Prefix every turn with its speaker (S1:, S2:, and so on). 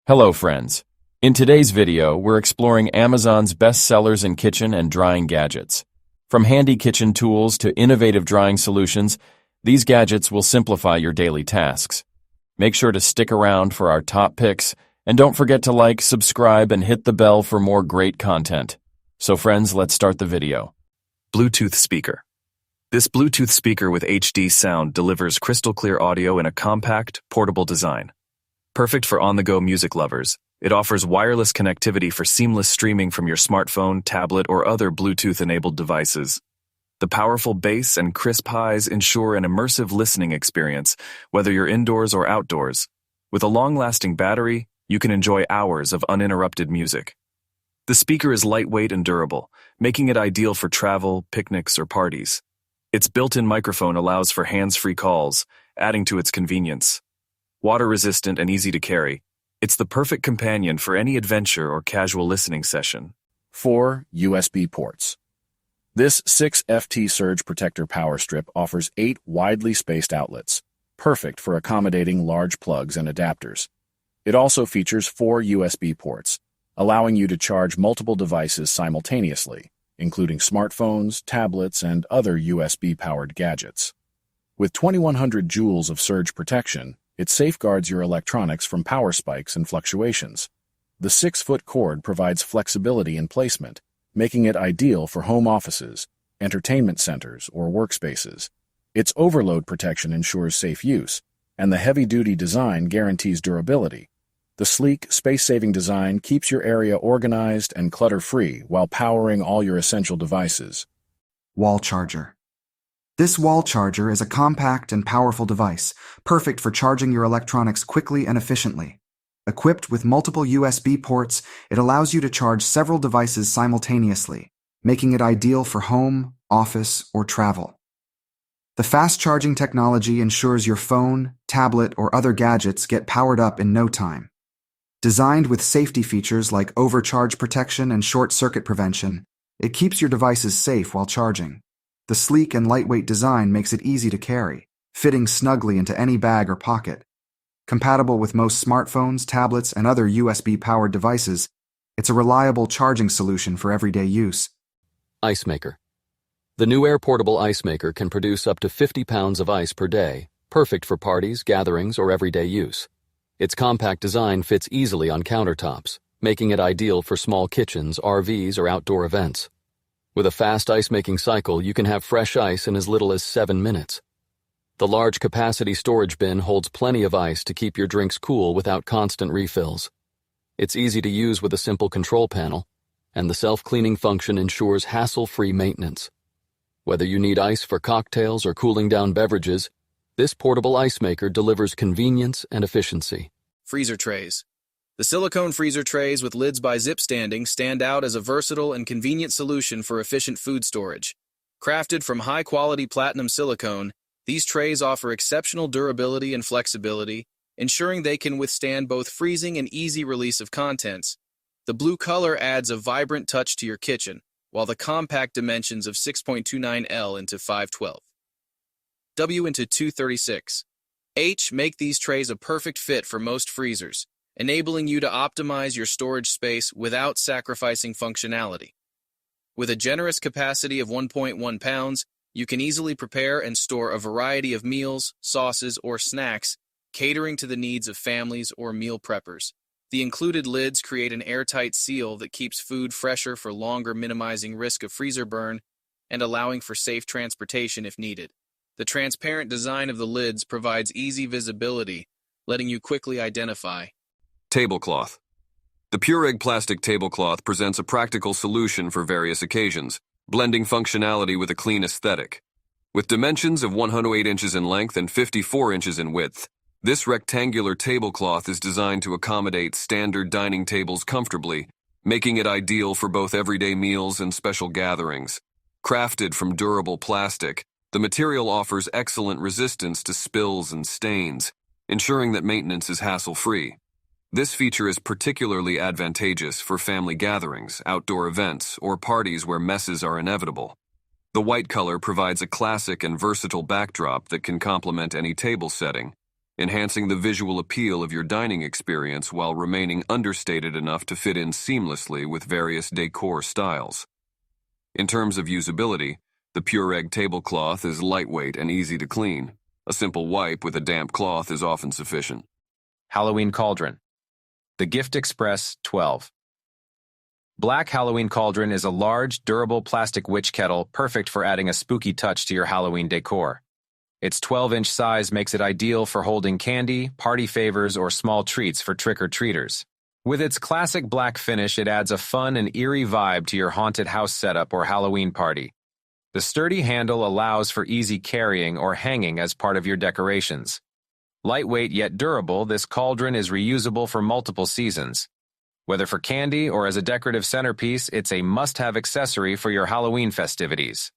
S1: Hello friends. In today's video, we're exploring Amazon's best sellers in kitchen and drying gadgets. From handy kitchen tools to innovative drying solutions, these gadgets will simplify your daily tasks. Make sure to stick around for our top picks, and don't forget to like, subscribe, and hit the bell for more great content. So friends, let's start the video.
S2: Bluetooth speaker. This Bluetooth speaker with HD sound delivers crystal clear audio in a compact, portable design. Perfect for on-the-go music lovers, it offers wireless connectivity for seamless streaming from your smartphone, tablet, or other Bluetooth-enabled devices. The powerful bass and crisp highs ensure an immersive listening experience, whether you're indoors or outdoors. With a long-lasting battery, you can enjoy hours of uninterrupted music. The speaker is lightweight and durable, making it ideal for travel, picnics, or parties. Its built-in microphone allows for hands-free calls, adding to its convenience. Water-resistant and easy to carry, it's the perfect companion for any adventure or casual listening session.
S3: 4 USB ports. This 6FT surge protector power strip offers 8 widely spaced outlets, perfect for accommodating large plugs and adapters. It also features 4 USB ports, allowing you to charge multiple devices simultaneously, including smartphones, tablets, and other USB-powered gadgets. With 2100 joules of surge protection, it safeguards your electronics from power spikes and fluctuations. The 6-foot cord provides flexibility in placement, making it ideal for home offices, entertainment centers, or workspaces. Its overload protection ensures safe use, and the heavy-duty design guarantees durability. The sleek, space-saving design keeps your area organized and clutter-free while powering all your essential devices.
S4: Wall charger. This wall charger is a compact and powerful device, perfect for charging your electronics quickly and efficiently. Equipped with multiple USB ports, it allows you to charge several devices simultaneously, making it ideal for home, office, or travel. The fast charging technology ensures your phone, tablet, or other gadgets get powered up in no time. Designed with safety features like overcharge protection and short-circuit prevention, it keeps your devices safe while charging. The sleek and lightweight design makes it easy to carry, fitting snugly into any bag or pocket. Compatible with most smartphones, tablets, and other USB-powered devices, it's a reliable charging solution for everyday use.
S5: Ice maker. The new Air Portable Ice Maker can produce up to 50 pounds of ice per day, perfect for parties, gatherings, or everyday use. Its compact design fits easily on countertops, making it ideal for small kitchens, RVs, or outdoor events. With a fast ice-making cycle, you can have fresh ice in as little as 7 minutes. The large capacity storage bin holds plenty of ice to keep your drinks cool without constant refills. It's easy to use with a simple control panel, and the self-cleaning function ensures hassle-free maintenance. Whether you need ice for cocktails or cooling down beverages, this portable ice maker delivers convenience and efficiency.
S6: Freezer trays. The silicone freezer trays with lids by Zip Standing stand out as a versatile and convenient solution for efficient food storage. Crafted from high-quality platinum silicone, these trays offer exceptional durability and flexibility, ensuring they can withstand both freezing and easy release of contents. The blue color adds a vibrant touch to your kitchen, while the compact dimensions of 6.29 L into 512 W into 236 H make these trays a perfect fit for most freezers, enabling you to optimize your storage space without sacrificing functionality. With a generous capacity of 1.1 pounds, you can easily prepare and store a variety of meals, sauces, or snacks, catering to the needs of families or meal preppers. The included lids create an airtight seal that keeps food fresher for longer, minimizing risk of freezer burn and allowing for safe transportation if needed. The transparent design of the lids provides easy visibility, letting you quickly identify.
S7: Tablecloth. The Pureg plastic tablecloth presents a practical solution for various occasions, blending functionality with a clean aesthetic. With dimensions of 108 inches in length and 54 inches in width, this rectangular tablecloth is designed to accommodate standard dining tables comfortably, making it ideal for both everyday meals and special gatherings. Crafted from durable plastic, the material offers excellent resistance to spills and stains, ensuring that maintenance is hassle-free. This feature is particularly advantageous for family gatherings, outdoor events, or parties where messes are inevitable. The white color provides a classic and versatile backdrop that can complement any table setting. enhancing the visual appeal of your dining experience while remaining understated enough to fit in seamlessly with various decor styles. In terms of usability, the Pureg tablecloth is lightweight and easy to clean. A simple wipe with a damp cloth is often sufficient.
S6: Halloween Cauldron. The Gift Express 12. Black Halloween Cauldron is a large, durable plastic witch kettle perfect for adding a spooky touch to your Halloween decor. Its 12-inch size makes it ideal for holding candy, party favors, or small treats for trick-or-treaters. With its classic black finish, it adds a fun and eerie vibe to your haunted house setup or Halloween party. The sturdy handle allows for easy carrying or hanging as part of your decorations. Lightweight yet durable, this cauldron is reusable for multiple seasons. Whether for candy or as a decorative centerpiece, it's a must-have accessory for your Halloween festivities.